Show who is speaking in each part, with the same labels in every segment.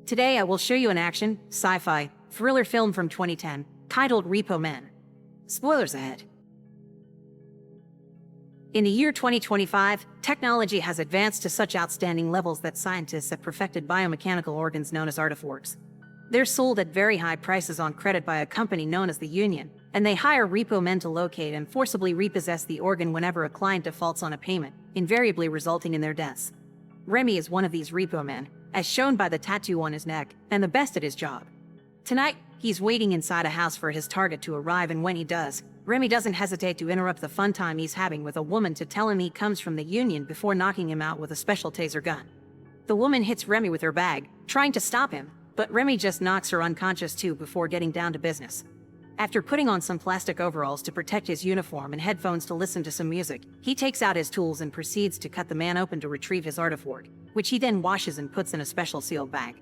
Speaker 1: Today I will show you an action, sci-fi, thriller film from 2010, titled Repo Men. Spoilers ahead. In the year 2025, technology has advanced to such outstanding levels that scientists have perfected biomechanical organs known as artiforks. They're sold at very high prices on credit by a company known as the Union, and they hire repo men to locate and forcibly repossess the organ whenever a client defaults on a payment, invariably resulting in their deaths. Remy is one of these repo men, as shown by the tattoo on his neck, and the best at his job. Tonight, he's waiting inside a house for his target to arrive, and when he does, Remy doesn't hesitate to interrupt the fun time he's having with a woman to tell him he comes from the Union before knocking him out with a special taser gun. The woman hits Remy with her bag, trying to stop him, but Remy just knocks her unconscious too before getting down to business. After putting on some plastic overalls to protect his uniform and headphones to listen to some music, he takes out his tools and proceeds to cut the man open to retrieve his artifork, which he then washes and puts in a special sealed bag.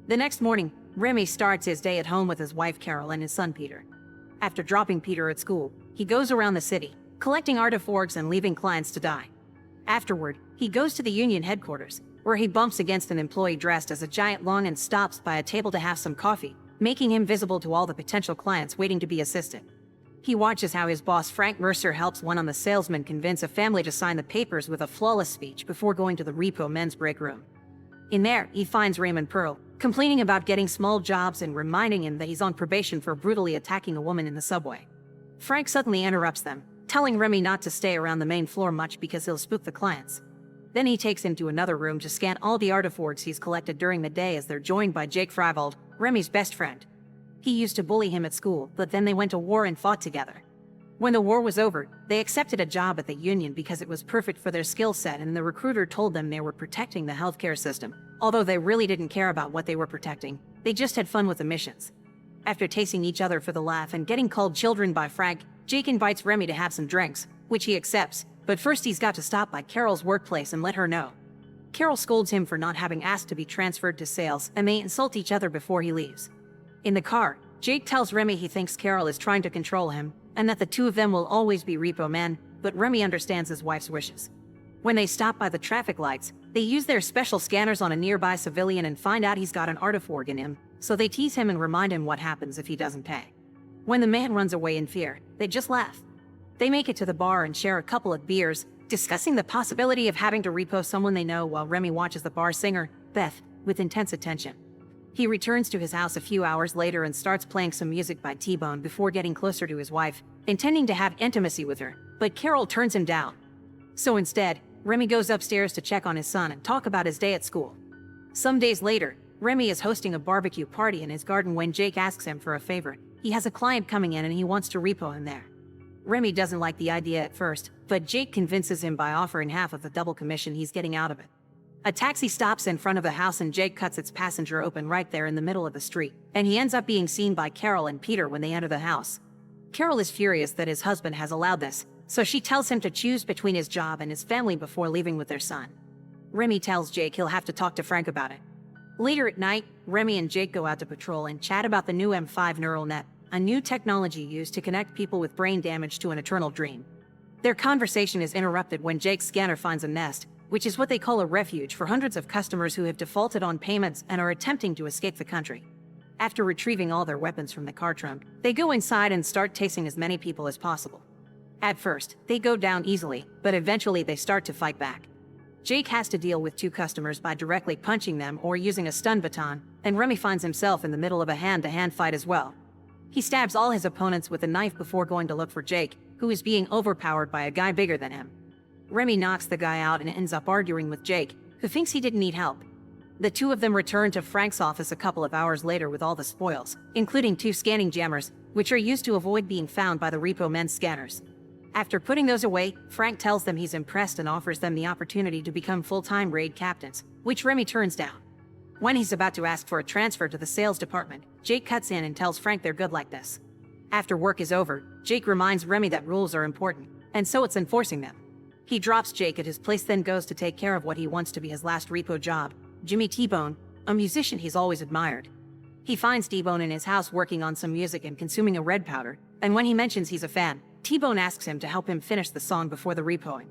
Speaker 1: The next morning, Remy starts his day at home with his wife Carol and his son Peter. After dropping Peter at school, he goes around the city, collecting artiforks and leaving clients to die. Afterward, he goes to the Union headquarters, where he bumps against an employee dressed as a giant lung and stops by a table to have some coffee, making him visible to all the potential clients waiting to be assisted. He watches how his boss Frank Mercer helps one of the salesmen convince a family to sign the papers with a flawless speech before going to the Repo Men's break room. In there, he finds Raymond Pearl, complaining about getting small jobs and reminding him that he's on probation for brutally attacking a woman in the subway. Frank suddenly interrupts them, telling Remy not to stay around the main floor much because he'll spook the clients. Then he takes him to another room to scan all the artiforks he's collected during the day as they're joined by Jake Freiwald, Remy's best friend. He used to bully him at school, but then they went to war and fought together. When the war was over, they accepted a job at the Union because it was perfect for their skill set, and the recruiter told them they were protecting the healthcare system. Although they really didn't care about what they were protecting, they just had fun with the missions. After tasting each other for the laugh and getting called children by Frank, Jake invites Remy to have some drinks, which he accepts, but first he's got to stop by Carol's workplace and let her know. Carol scolds him for not having asked to be transferred to sales, and they insult each other before he leaves. In the car, Jake tells Remy he thinks Carol is trying to control him, and that the two of them will always be repo men, but Remy understands his wife's wishes. When they stop by the traffic lights, they use their special scanners on a nearby civilian and find out he's got an artifork in him, so they tease him and remind him what happens if he doesn't pay. When the man runs away in fear, they just laugh. They make it to the bar and share a couple of beers, discussing the possibility of having to repo someone they know while Remy watches the bar singer, Beth, with intense attention. He returns to his house a few hours later and starts playing some music by T-Bone before getting closer to his wife, intending to have intimacy with her, but Carol turns him down. So instead, Remy goes upstairs to check on his son and talk about his day at school. Some days later, Remy is hosting a barbecue party in his garden when Jake asks him for a favor. He has a client coming in and he wants to repo him there. Remy doesn't like the idea at first, but Jake convinces him by offering half of the double commission he's getting out of it. A taxi stops in front of the house and Jake cuts its passenger open right there in the middle of the street, and he ends up being seen by Carol and Peter when they enter the house. Carol is furious that his husband has allowed this, so she tells him to choose between his job and his family before leaving with their son. Remy tells Jake he'll have to talk to Frank about it. Later at night, Remy and Jake go out to patrol and chat about the new M5 neural net, a new technology used to connect people with brain damage to an eternal dream. Their conversation is interrupted when Jake's scanner finds a nest, which is what they call a refuge for hundreds of customers who have defaulted on payments and are attempting to escape the country. After retrieving all their weapons from the car trunk, they go inside and start tasing as many people as possible. At first, they go down easily, but eventually they start to fight back. Jake has to deal with two customers by directly punching them or using a stun baton, and Remy finds himself in the middle of a hand-to-hand fight as well. He stabs all his opponents with a knife before going to look for Jake, who is being overpowered by a guy bigger than him. Remy knocks the guy out and ends up arguing with Jake, who thinks he didn't need help. The two of them return to Frank's office a couple of hours later with all the spoils, including two scanning jammers, which are used to avoid being found by the Repo Men's scanners. After putting those away, Frank tells them he's impressed and offers them the opportunity to become full-time raid captains, which Remy turns down. When he's about to ask for a transfer to the sales department, Jake cuts in and tells Frank they're good like this. After work is over, Jake reminds Remy that rules are important, and so it's enforcing them. He drops Jake at his place, then goes to take care of what he wants to be his last repo job, Jimmy T-Bone, a musician he's always admired. He finds T-Bone in his house working on some music and consuming a red powder, and when he mentions he's a fan, T-Bone asks him to help him finish the song before the repoing.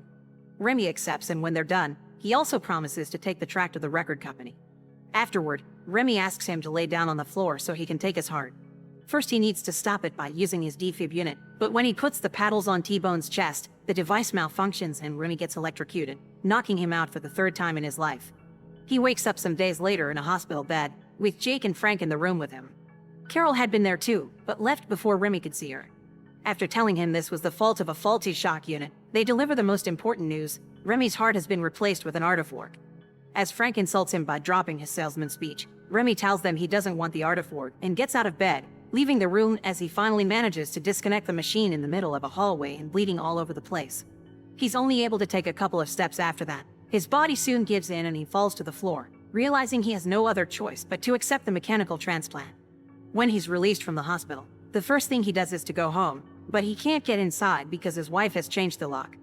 Speaker 1: Remy accepts, and when they're done, he also promises to take the track to the record company. Afterward, Remy asks him to lay down on the floor so he can take his heart. First he needs to stop it by using his defib unit, but when he puts the paddles on T-Bone's chest, the device malfunctions and Remy gets electrocuted, knocking him out for the third time in his life. He wakes up some days later in a hospital bed, with Jake and Frank in the room with him. Carol had been there too, but left before Remy could see her. After telling him this was the fault of a faulty shock unit, they deliver the most important news: Remy's heart has been replaced with an artifork. As Frank insults him by dropping his salesman speech, Remy tells them he doesn't want the artifork and gets out of bed, leaving the room as he finally manages to disconnect the machine in the middle of a hallway and bleeding all over the place. He's only able to take a couple of steps after that. His body soon gives in and he falls to the floor, realizing he has no other choice but to accept the mechanical transplant. When he's released from the hospital, the first thing he does is to go home, but he can't get inside because his wife has changed the lock.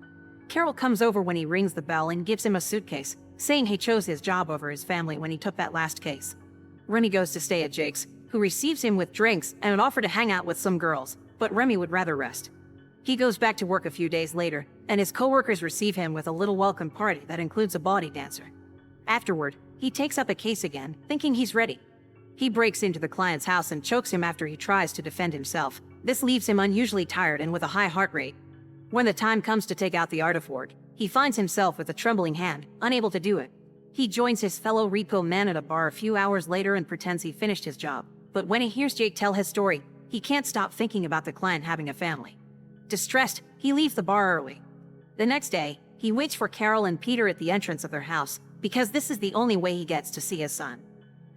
Speaker 1: Carol comes over when he rings the bell and gives him a suitcase, saying he chose his job over his family when he took that last case. Remy goes to stay at Jake's, who receives him with drinks and an offer to hang out with some girls, but Remy would rather rest. He goes back to work a few days later, and his coworkers receive him with a little welcome party that includes a body dancer. Afterward, he takes up a case again, thinking he's ready. He breaks into the client's house and chokes him after he tries to defend himself. This leaves him unusually tired and with a high heart rate. When the time comes to take out the artifork, he finds himself with a trembling hand, unable to do it. He joins his fellow Repo Men at a bar a few hours later and pretends he finished his job. But when he hears Jake tell his story, he can't stop thinking about the client having a family. Distressed, he leaves the bar early. The next day, he waits for Carol and Peter at the entrance of their house, because this is the only way he gets to see his son.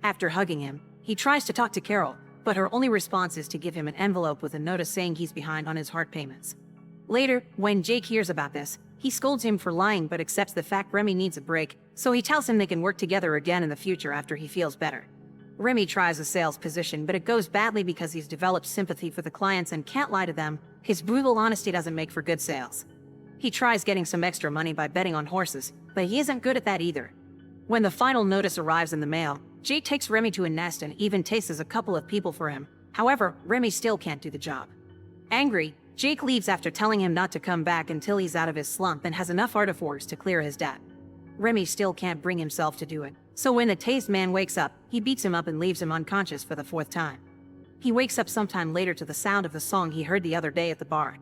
Speaker 1: After hugging him, he tries to talk to Carol, but her only response is to give him an envelope with a notice saying he's behind on his heart payments. Later, when Jake hears about this, he scolds him for lying but accepts the fact Remy needs a break, so he tells him they can work together again in the future after he feels better. Remy tries a sales position, but it goes badly because he's developed sympathy for the clients and can't lie to them. His brutal honesty doesn't make for good sales. He tries getting some extra money by betting on horses, but he isn't good at that either. When the final notice arrives in the mail, Jake takes Remy to a nest and even tastes a couple of people for him. However, Remy still can't do the job. Angry, Jake leaves after telling him not to come back until he's out of his slump and has enough artiforks to clear his debt. Remy still can't bring himself to do it, so when the tased man wakes up, he beats him up and leaves him unconscious for the fourth time. He wakes up sometime later to the sound of the song he heard the other day at the bar.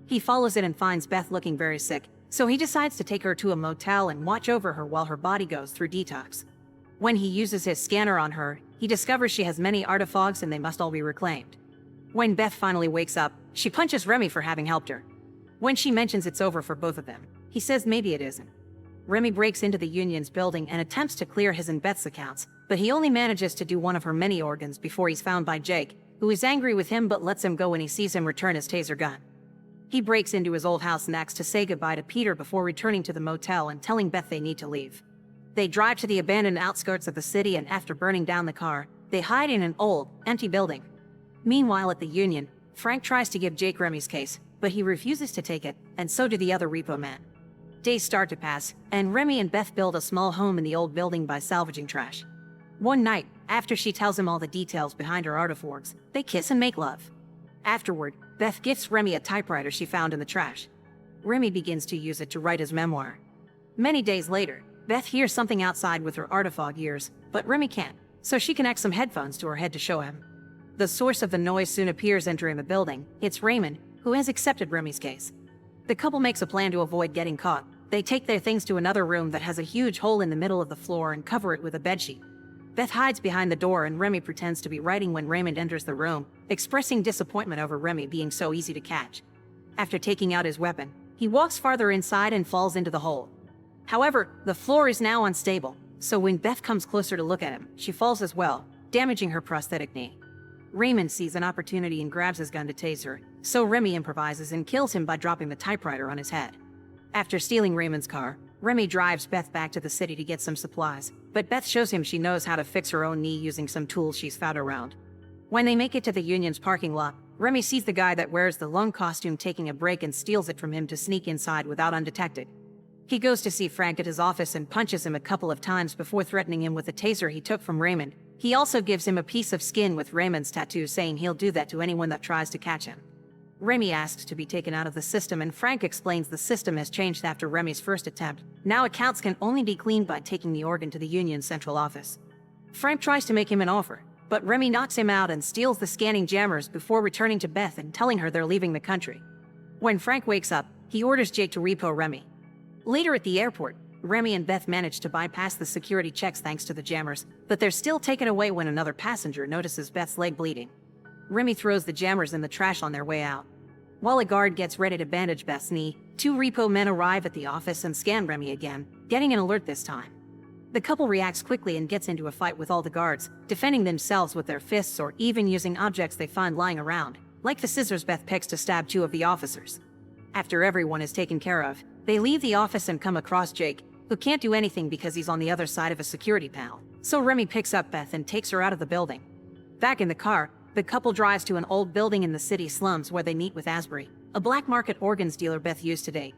Speaker 1: He follows it and finds Beth looking very sick, so he decides to take her to a motel and watch over her while her body goes through detox. When he uses his scanner on her, he discovers she has many artifacts and they must all be reclaimed. When Beth finally wakes up, she punches Remy for having helped her. When she mentions it's over for both of them, he says maybe it isn't. Remy breaks into the union's building and attempts to clear his and Beth's accounts, but he only manages to do one of her many organs before he's found by Jake, who is angry with him but lets him go when he sees him return his taser gun. He breaks into his old house next to say goodbye to Peter before returning to the motel and telling Beth they need to leave. They drive to the abandoned outskirts of the city, and after burning down the car, they hide in an old, empty building. Meanwhile at the union, Frank tries to give Jake Remy's case, but he refuses to take it, and so do the other Repo Men. Days start to pass, and Remy and Beth build a small home in the old building by salvaging trash. One night, after she tells him all the details behind her artiforks, they kiss and make love. Afterward, Beth gifts Remy a typewriter she found in the trash. Remy begins to use it to write his memoir. Many days later, Beth hears something outside with her artifact ears, but Remy can't, so she connects some headphones to her head to show him. The source of the noise soon appears entering the building. It's Raymond, who has accepted Remy's case. The couple makes a plan to avoid getting caught. They take their things to another room that has a huge hole in the middle of the floor and cover it with a bedsheet. Beth hides behind the door and Remy pretends to be writing when Raymond enters the room, expressing disappointment over Remy being so easy to catch. After taking out his weapon, he walks farther inside and falls into the hole. However, the floor is now unstable, so when Beth comes closer to look at him, she falls as well, damaging her prosthetic knee. Raymond sees an opportunity and grabs his gun to tase her, so Remy improvises and kills him by dropping the typewriter on his head. After stealing Raymond's car, Remy drives Beth back to the city to get some supplies, but Beth shows him she knows how to fix her own knee using some tools she's found around. When they make it to the union's parking lot, Remy sees the guy that wears the lung costume taking a break and steals it from him to sneak inside without undetected. He goes to see Frank at his office and punches him a couple of times before threatening him with a taser he took from Raymond. He also gives him a piece of skin with Raymond's tattoo, saying he'll do that to anyone that tries to catch him. Remy asks to be taken out of the system, and Frank explains the system has changed after Remy's first attempt. Now accounts can only be cleaned by taking the organ to the union's central office. Frank tries to make him an offer, but Remy knocks him out and steals the scanning jammers before returning to Beth and telling her they're leaving the country. When Frank wakes up, he orders Jake to repo Remy. Later at the airport, Remy and Beth manage to bypass the security checks thanks to the jammers, but they're still taken away when another passenger notices Beth's leg bleeding. Remy throws the jammers in the trash on their way out. While a guard gets ready to bandage Beth's knee, two repo men arrive at the office and scan Remy again, getting an alert this time. The couple reacts quickly and gets into a fight with all the guards, defending themselves with their fists or even using objects they find lying around, like the scissors Beth picks to stab two of the officers. After everyone is taken care of, they leave the office and come across Jake, who can't do anything because he's on the other side of a security panel. So Remy picks up Beth and takes her out of the building. Back in the car, the couple drives to an old building in the city slums where they meet with Asbury, a black market organs dealer Beth used to date.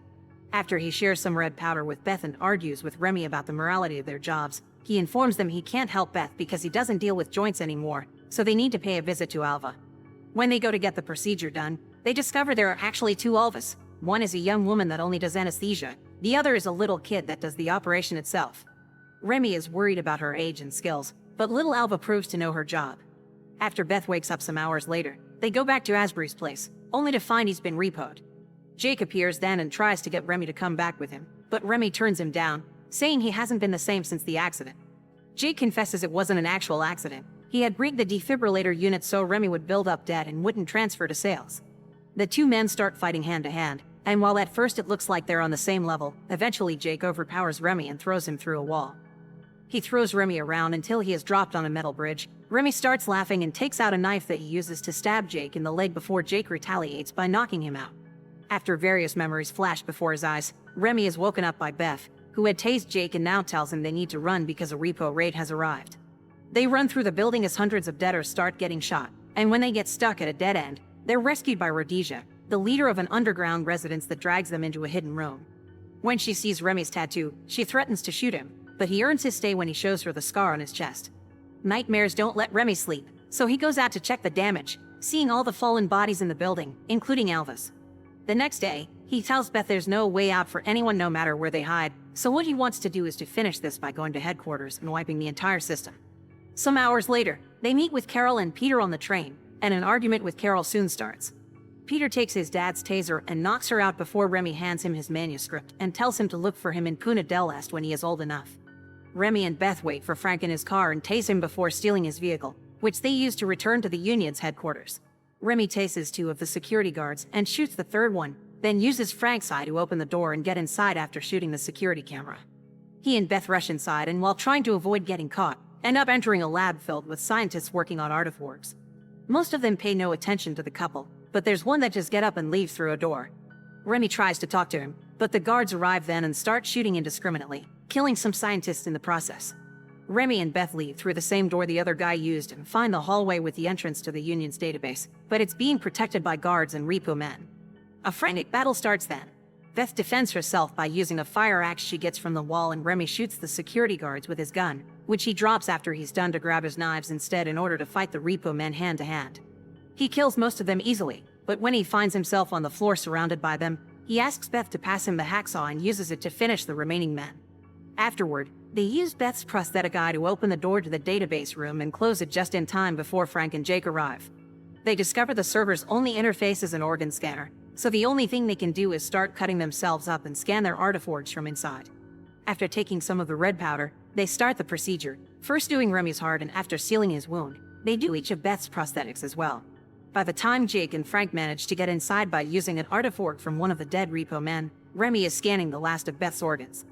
Speaker 1: After he shares some red powder with Beth and argues with Remy about the morality of their jobs, he informs them he can't help Beth because he doesn't deal with joints anymore, so they need to pay a visit to Alva. When they go to get the procedure done, they discover there are actually two Alvas. One is a young woman that only does anesthesia, the other is a little kid that does the operation itself. Remy is worried about her age and skills, but little Alva proves to know her job. After Beth wakes up some hours later, they go back to Asbury's place, only to find he's been repoed. Jake appears then and tries to get Remy to come back with him, but Remy turns him down, saying he hasn't been the same since the accident. Jake confesses it wasn't an actual accident. He had rigged the defibrillator unit so Remy would build up debt and wouldn't transfer to sales. The two men start fighting hand to hand, and while at first it looks like they're on the same level, eventually Jake overpowers Remy and throws him through a wall. He throws Remy around until he is dropped on a metal bridge. Remy starts laughing and takes out a knife that he uses to stab Jake in the leg before Jake retaliates by knocking him out. After various memories flash before his eyes, Remy is woken up by Beth, who had tased Jake and now tells him they need to run because a repo raid has arrived. They run through the building as hundreds of debtors start getting shot, and when they get stuck at a dead end, they're rescued by Rhodesia, the leader of an underground residence that drags them into a hidden room. When she sees Remy's tattoo, she threatens to shoot him, but he earns his stay when he shows her the scar on his chest. Nightmares don't let Remy sleep, so he goes out to check the damage, seeing all the fallen bodies in the building, including Alva's. The next day, he tells Beth there's no way out for anyone no matter where they hide, so what he wants to do is to finish this by going to headquarters and wiping the entire system. Some hours later, they meet with Carol and Peter on the train, and an argument with Carol soon starts. Peter takes his dad's taser and knocks her out before Remy hands him his manuscript and tells him to look for him in Puna del Este when he is old enough. Remy and Beth wait for Frank in his car and tase him before stealing his vehicle, which they use to return to the Union's headquarters. Remy tases two of the security guards and shoots the third one, then uses Frank's eye to open the door and get inside after shooting the security camera. He and Beth rush inside and while trying to avoid getting caught, end up entering a lab filled with scientists working on artifacts. Most of them pay no attention to the couple, but there's one that just gets up and leaves through a door. Remy tries to talk to him, but the guards arrive then and start shooting indiscriminately, killing some scientists in the process. Remy and Beth leave through the same door the other guy used and find the hallway with the entrance to the Union's database, but it's being protected by guards and Repo Men. A frantic battle starts then. Beth defends herself by using a fire axe she gets from the wall and Remy shoots the security guards with his gun, which he drops after he's done to grab his knives instead in order to fight the Repo Men hand to hand. He kills most of them easily, but when he finds himself on the floor surrounded by them, he asks Beth to pass him the hacksaw and uses it to finish the remaining men. Afterward, they use Beth's prosthetic eye to open the door to the database room and close it just in time before Frank and Jake arrive. They discover the server's only interface is an organ scanner, so the only thing they can do is start cutting themselves up and scan their artifacts from inside. After taking some of the red powder, they start the procedure, first doing Remy's heart and after sealing his wound, they do each of Beth's prosthetics as well. By the time Jake and Frank manage to get inside by using an artifact from one of the dead Repo Men, Remy is scanning the last of Beth's organs.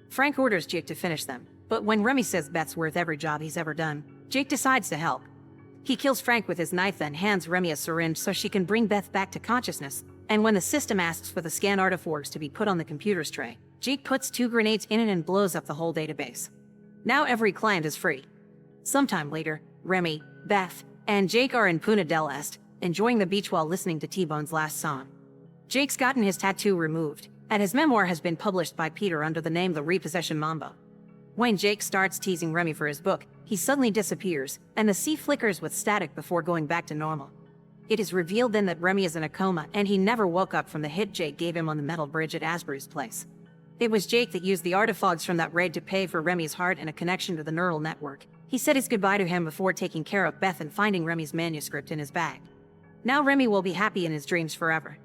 Speaker 1: Frank orders Jake to finish them, but when Remy says Beth's worth every job he's ever done, Jake decides to help. He kills Frank with his knife then hands Remy a syringe so she can bring Beth back to consciousness, and when the system asks for the scanned artifacts to be put on the computer's tray, Jake puts 2 grenades in it and blows up the whole database. Now every client is free. Sometime later, Remy, Beth, and Jake are in Puna del Este, enjoying the beach while listening to T-Bone's last song. Jake's gotten his tattoo removed, and his memoir has been published by Peter under the name The Repossession Mambo. When Jake starts teasing Remy for his book, he suddenly disappears, and the sea flickers with static before going back to normal. It is revealed then that Remy is in a coma and he never woke up from the hit Jake gave him on the metal bridge at Asbury's place. It was Jake that used the artifacts from that raid to pay for Remy's heart and a connection to the neural network, He said his goodbye to him before taking care of Beth and finding Remy's manuscript in his bag. Now Remy will be happy in his dreams forever.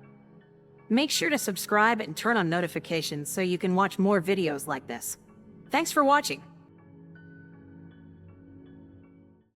Speaker 1: Make sure to subscribe and turn on notifications so you can watch more videos like this. Thanks for watching.